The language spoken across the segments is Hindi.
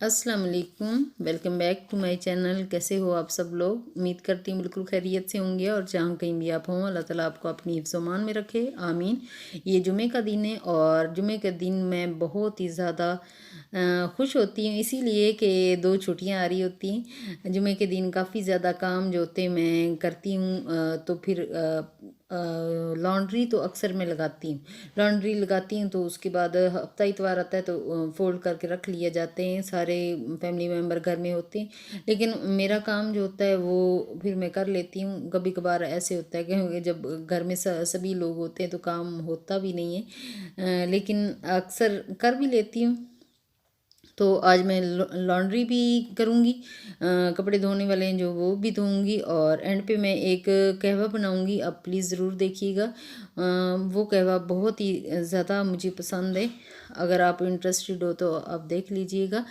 अस्सलाम वालेकुम, welcome back to my channel. कैसे हो आप सब लोग? उम्मीद करती हूँ बिल्कुल खैरियत से होंगे और जहाँ कहीं भी आप हों अल्लाह ताला आपको अपनी हिफ्ज़-ओ-मान में रखे, आमीन। ये जुमे का दिन है और जुमे के दिन मैं बहुत ही ज़्यादा खुश होती हूँ इसीलिए कि 2 छुट्टियाँ आ रही होती हैं। जुमे के दिन काफ़ी ज़्यादा काम जो होते हैं मैं करती हूँ, तो फिर लॉन्ड्री तो अक्सर मैं लगाती हूँ। लॉन्ड्री लगाती हूँ तो उसके बाद हफ्ता इतवार आता है तो फोल्ड करके रख लिए जाते हैं, सारे फैमिली मेम्बर घर में होते हैं। लेकिन मेरा काम जो होता है वो फिर मैं कर लेती हूँ। कभी कभार ऐसे होता है कि जब घर में सभी लोग होते हैं तो काम होता भी नहीं है, लेकिन अक्सर कर भी लेती हूँ। तो आज मैं लॉन्ड्री भी करूँगी, कपड़े धोने वाले हैं जो वो भी धोऊंगी और एंड पे मैं एक कहवा बनाऊंगी। आप प्लीज़ ज़रूर देखिएगा, वो कहवा बहुत ही ज़्यादा मुझे पसंद है। अगर आप इंटरेस्टेड हो तो आप देख लीजिएगा।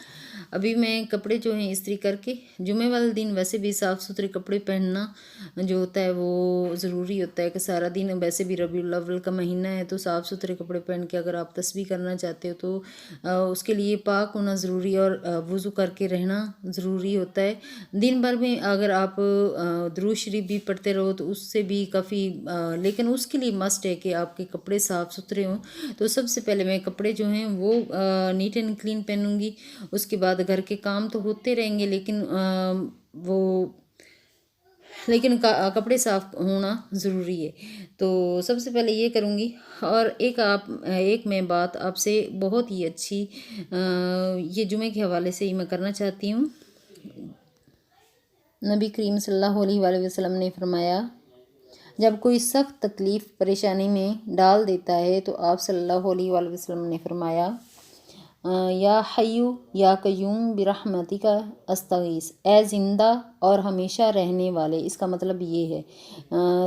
अभी मैं कपड़े जो हैं इस्त्री करके, जुमे वाले दिन वैसे भी साफ़ सुथरे कपड़े पहनना जो होता है वो ज़रूरी होता है कि सारा दिन, वैसे भी रबीउल अव्वल का महीना है तो साफ़ सुथरे कपड़े पहन के अगर आप तस्बीह करना चाहते हो तो उसके लिए पाक होना ज़रूरी है और वज़ू करके रहना ज़रूरी होता है। दिन भर में अगर आप दुरूद शरीफ भी पढ़ते रहो तो उससे भी काफ़ी, लेकिन उसके लिए मस्ट है कि आपके कपड़े साफ़ सुथरे हों। तो सबसे पहले मैं कपड़े जो हैं वो नीट एंड क्लीन पहनूंगी। उसके बाद घर के काम तो होते रहेंगे लेकिन कपड़े साफ होना ज़रूरी है। तो सबसे पहले ये करूँगी। और एक मैं बात आपसे बहुत ही अच्छी, ये जुमे के हवाले से ही मैं करना चाहती हूँ। नबी करीम सल्लल्लाहु अलैहि वसल्लम ने फरमाया, जब कोई सख्त तकलीफ़ परेशानी में डाल देता है तो आप सल्लल्लाहु अलैहि वसल्लम ने फरमाया, या हय्यु या कय्यूम बिरहमतिका अस्तगीस, ए ज़िंदा और हमेशा रहने वाले। इसका मतलब ये है,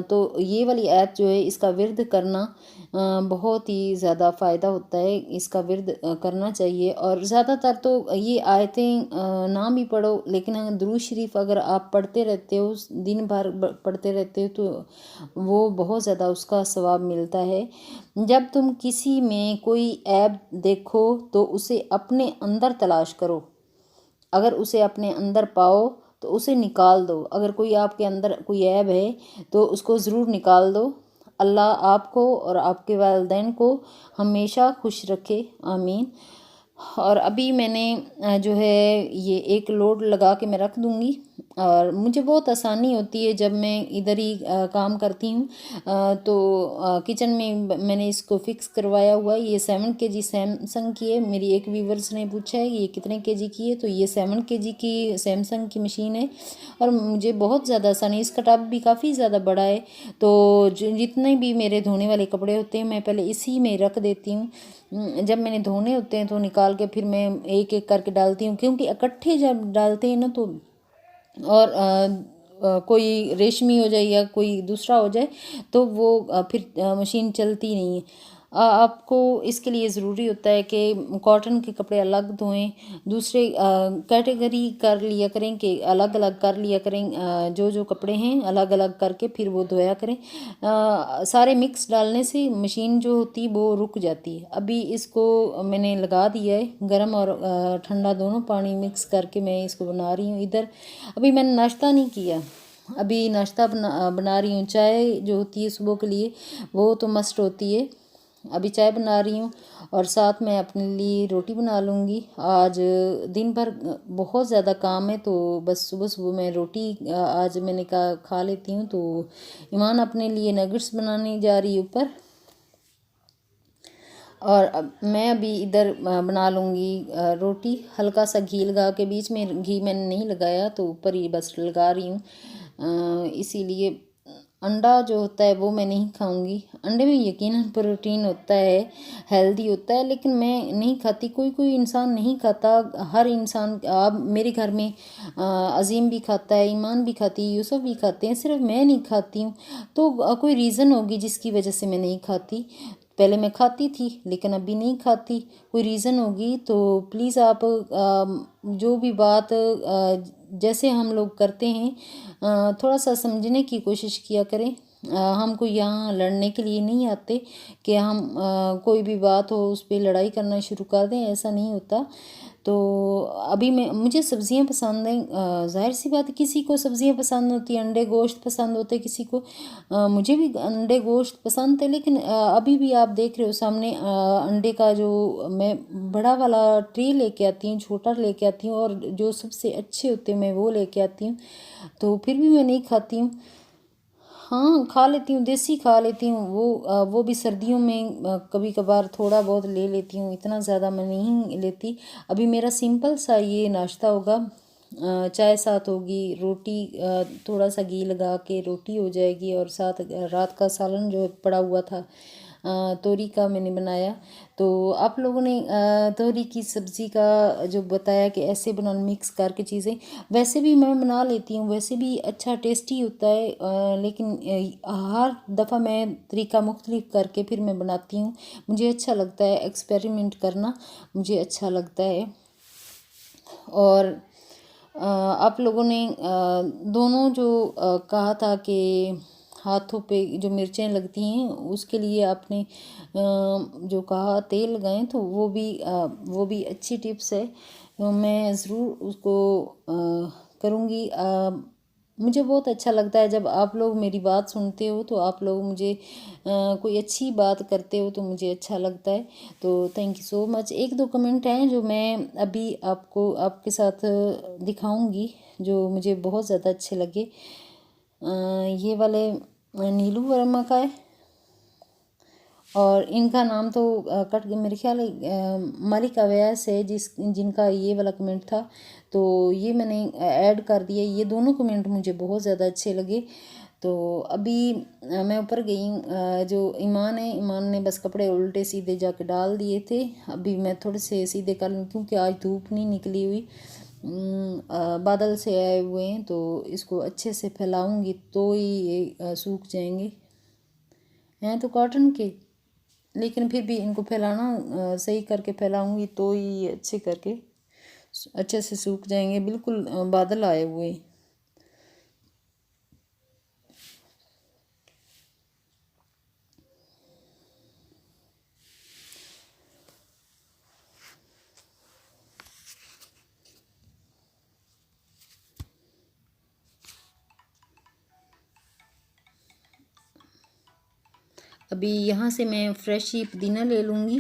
तो ये वाली आयत जो है इसका विर्द करना बहुत ही ज़्यादा फ़ायदा होता है। इसका विर्द करना चाहिए और ज़्यादातर तो ये आयतें ना भी पढ़ो, लेकिन दुरूद शरीफ अगर आप पढ़ते रहते हो, दिन भर पढ़ते रहते हो तो वो बहुत ज़्यादा उसका सवाब मिलता है। जब तुम किसी में कोई ऐब देखो तो उसे अपने अंदर तलाश करो, अगर उसे अपने अंदर पाओ तो उसे निकाल दो। अगर कोई आपके अंदर कोई ऐब है तो उसको ज़रूर निकाल दो। अल्लाह आपको और आपके वालिदैन को हमेशा खुश रखे, आमीन। और अभी मैंने जो है ये एक लोड लगा के मैं रख दूँगी और मुझे बहुत आसानी होती है जब मैं इधर ही काम करती हूँ। तो किचन में मैंने इसको फिक्स करवाया हुआ है। ये 7 kg सैमसंग की है। मेरी एक व्यूवर्स ने पूछा है ये कितने kg की है, तो ये 7 kg की सैमसंग की मशीन है और मुझे बहुत ज़्यादा आसानी। इसका टब भी काफ़ी ज़्यादा बड़ा है, तो जितने भी मेरे धोने वाले कपड़े होते हैं मैं पहले इसी में रख देती हूँ। जब मैंने धोने होते हैं तो निकाल के फिर मैं एक एक करके डालती हूँ, क्योंकि इकट्ठे जब डालते हैं ना तो और कोई रेशमी हो जाए या कोई दूसरा हो जाए तो वो फिर मशीन चलती नहीं है। आपको इसके लिए ज़रूरी होता है कि कॉटन के कपड़े अलग धोएं, दूसरे कैटेगरी कर लिया करें कि अलग अलग कर लिया करें, जो जो कपड़े हैं अलग अलग करके फिर वो धोया करें। सारे मिक्स डालने से मशीन जो होती वो रुक जाती है। अभी इसको मैंने लगा दिया है, गर्म और ठंडा दोनों पानी मिक्स करके मैं इसको बना रही हूँ। इधर अभी मैंने नाश्ता नहीं किया, अभी नाश्ता बना रही हूँ। चाय जो होती है सुबह के लिए वो तो मस्ट होती है। अभी चाय बना रही हूँ और साथ में अपने लिए रोटी बना लूँगी। आज दिन भर बहुत ज़्यादा काम है तो बस सुबह सुबह मैं रोटी आज मैंने कहा खा लेती हूँ। तो ईमान अपने लिए नगेट्स बनाने जा रही है ऊपर और अब मैं अभी इधर बना लूँगी रोटी। हल्का सा घी लगा के, बीच में घी मैंने नहीं लगाया तो ऊपर ही बस लगा रही हूँ। इसीलिए अंडा जो होता है वो मैं नहीं खाऊंगी। अंडे में यकीनन प्रोटीन होता है, हेल्दी होता है, लेकिन मैं नहीं खाती। कोई कोई इंसान नहीं खाता, हर इंसान। आप मेरे घर में अजीम भी खाता है, ईमान भी खाती है, यूसुफ भी खाते हैं, सिर्फ मैं नहीं खाती हूँ। तो कोई रीज़न होगी जिसकी वजह से मैं नहीं खाती। पहले मैं खाती थी लेकिन अभी नहीं खाती, कोई रीज़न होगी। तो प्लीज़ आप जो भी बात जैसे हम लोग करते हैं थोड़ा सा समझने की कोशिश किया करें। हम कोई यहाँ लड़ने के लिए नहीं आते कि हम कोई भी बात हो उस पर लड़ाई करना शुरू कर दें, ऐसा नहीं होता। तो अभी मुझे सब्ज़ियाँ पसंद हैं, ज़ाहिर सी बात है किसी को सब्ज़ियाँ पसंद होती हैं, अंडे गोश्त पसंद होते हैं किसी को, मुझे भी अंडे गोश्त पसंद थे, लेकिन अभी भी आप देख रहे हो सामने अंडे का जो मैं बड़ा वाला ट्रे लेके आती हूँ, छोटा लेके आती हूँ, और जो सबसे अच्छे होते हैं मैं वो लेके आती हूँ, तो फिर भी मैं नहीं खाती हूँ। हाँ, खा लेती हूँ, देसी खा लेती हूँ, वो भी सर्दियों में कभी कभार थोड़ा बहुत ले लेती हूँ, इतना ज़्यादा मैं नहीं लेती। अभी मेरा सिंपल सा ये नाश्ता होगा, चाय साथ होगी, रोटी, थोड़ा सा घी लगा के रोटी हो जाएगी, और साथ रात का सालन जो पड़ा हुआ था तोरी का मैंने बनाया। तो आप लोगों ने तोरी की सब्ज़ी का जो बताया कि ऐसे बनाना मिक्स करके चीज़ें, वैसे भी मैं बना लेती हूँ, वैसे भी अच्छा टेस्टी होता है, लेकिन हर दफ़ा मैं तरीका मुख्तलिफ करके फिर मैं बनाती हूँ। मुझे अच्छा लगता है एक्सपेरिमेंट करना, मुझे अच्छा लगता है। और आप लोगों ने दोनों जो कहा था कि हाथों पे जो मिर्चें लगती हैं उसके लिए आपने जो कहा तेल लगाएं, तो वो भी अच्छी टिप्स है, तो मैं ज़रूर उसको करूँगी। मुझे बहुत अच्छा लगता है जब आप लोग मेरी बात सुनते हो, तो आप लोग मुझे कोई अच्छी बात करते हो तो मुझे अच्छा लगता है, तो थैंक यू सो मच। एक दो कमेंट हैं जो मैं अभी आपको आपके साथ दिखाऊंगी, जो मुझे बहुत ज़्यादा अच्छे लगे। ये वाले नीलू वर्मा का है, और इनका नाम तो कट गया मेरे ख्याल है, मलिक अवैस है जिनका ये वाला कमेंट था, तो ये मैंने ऐड कर दिया। ये दोनों कमेंट मुझे बहुत ज़्यादा अच्छे लगे। तो अभी मैं ऊपर गई, जो ईमान है, ईमान ने बस कपड़े उल्टे सीधे जाके डाल दिए थे, अभी मैं थोड़े से सीधे कर लूँ क्योंकि आज धूप नहीं निकली हुई, बादल से आए हुए हैं, तो इसको अच्छे से फैलाऊंगी तो ही ये सूख जाएंगे। हैं तो कॉटन के, लेकिन फिर भी इनको फैलाना सही करके फैलाऊंगी तो ही अच्छे करके अच्छे से सूख जाएंगे। बिल्कुल बादल आए हुए। अभी यहाँ से मैं फ्रेश ही पुदीना ले लूँगी,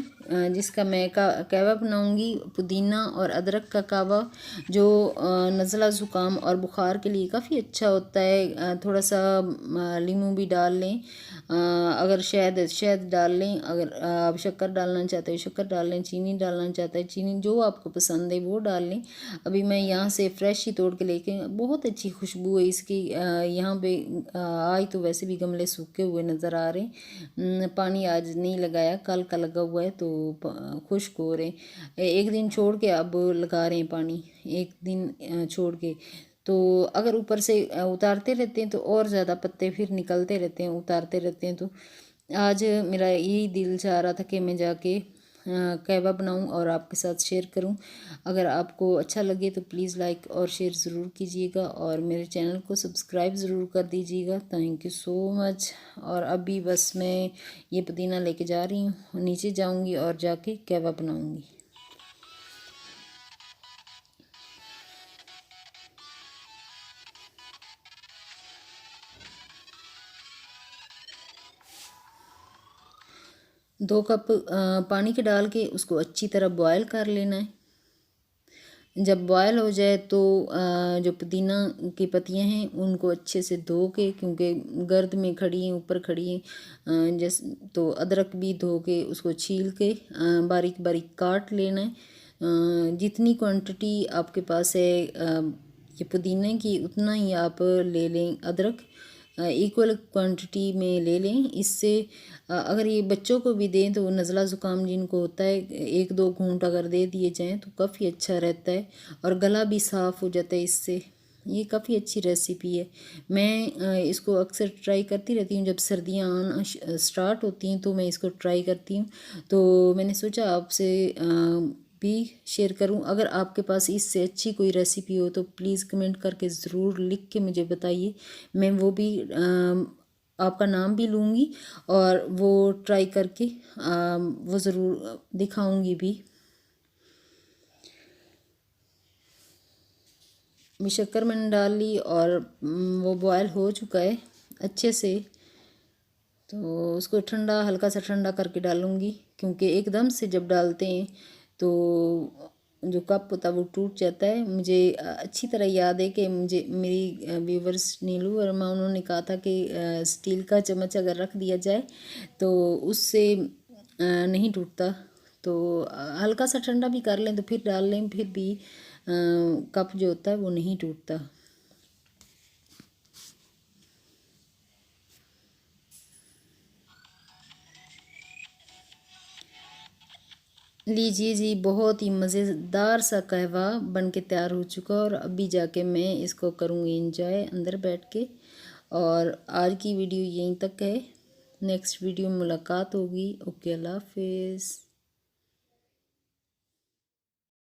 जिसका मैं कहवा बनाऊँगी। पुदीना और अदरक का कहवा जो नज़ला ज़ुकाम और बुखार के लिए काफ़ी अच्छा होता है। थोड़ा सा लीमू भी डाल लें, अगर शहद डाल लें, अगर आप शक्कर डालना चाहते हो शक्कर डाल लें, चीनी डालना चाहते हैं चीनी, जो आपको पसंद है वो डाल लें। अभी मैं यहाँ से फ्रेश ही तोड़ के लेके, बहुत अच्छी खुशबू है इसकी। यहाँ पे आज तो वैसे भी गमले सूखे हुए नज़र आ रहे हैं, पानी आज नहीं लगाया, कल का लगा हुआ है तो खुश्क हो रहे। एक दिन छोड़ के अब लगा रहे हैं पानी, एक दिन छोड़ के। तो अगर ऊपर से उतारते रहते हैं तो और ज़्यादा पत्ते फिर निकलते रहते हैं, उतारते रहते हैं। तो आज मेरा यही दिल चाह रहा था कि मैं जाके कहवा बनाऊं और आपके साथ शेयर करूं। अगर आपको अच्छा लगे तो प्लीज़ लाइक और शेयर ज़रूर कीजिएगा, और मेरे चैनल को सब्सक्राइब ज़रूर कर दीजिएगा। Thank you so much. और अभी बस मैं ये पुदीना लेके जा रही हूँ, नीचे जाऊँगी और जाके कहवा बनाऊँगी। दो कप पानी के डाल के उसको अच्छी तरह बॉयल कर लेना है। जब बॉयल हो जाए तो जो पुदीना की पत्तियां हैं उनको अच्छे से धो के, क्योंकि गर्द में खड़ी हैं, ऊपर खड़ी हैं, जैसे तो अदरक भी धो के उसको छील के बारीक बारीक काट लेना है। जितनी क्वांटिटी आपके पास है ये पुदीने की, उतना ही आप ले लें अदरक, इक्वल क्वांटिटी में ले लें। इससे अगर ये बच्चों को भी दें तो नज़ला ज़ुकाम जिनको होता है, एक दो घूंट अगर दे दिए जाएं तो काफ़ी अच्छा रहता है, और गला भी साफ़ हो जाता है इससे। ये काफ़ी अच्छी रेसिपी है। मैं इसको अक्सर ट्राई करती रहती हूँ, जब सर्दियाँ आना स्टार्ट होती हैं तो मैं इसको ट्राई करती हूँ। तो मैंने सोचा आपसे भी शेयर करूं। अगर आपके पास इससे अच्छी कोई रेसिपी हो तो प्लीज़ कमेंट करके ज़रूर लिख के मुझे बताइए, मैं वो भी आपका नाम भी लूँगी और वो ट्राई करके वो ज़रूर दिखाऊंगी भी। शक्कर मैंने डाल ली और वो बॉयल हो चुका है अच्छे से। तो उसको ठंडा, हल्का सा ठंडा करके डालूँगी, क्योंकि एकदम से जब डालते हैं तो जो कप होता है वो टूट जाता है। मुझे अच्छी तरह याद है कि मुझे मेरी व्यूवर्स नीलू वर्मा उन्होंने कहा था कि स्टील का चम्मच अगर रख दिया जाए तो उससे नहीं टूटता। तो हल्का सा ठंडा भी कर लें तो फिर डाल लें, फिर भी कप जो होता है वो नहीं टूटता। लीजिए जी, बहुत ही मज़ेदार सा कहवा बन के तैयार हो चुका, और अभी जाके मैं इसको करूँगी इंजॉय अंदर बैठ के। और आज की वीडियो यहीं तक है, नेक्स्ट वीडियो में मुलाकात होगी। ओके, अल्लाह हाफिज़।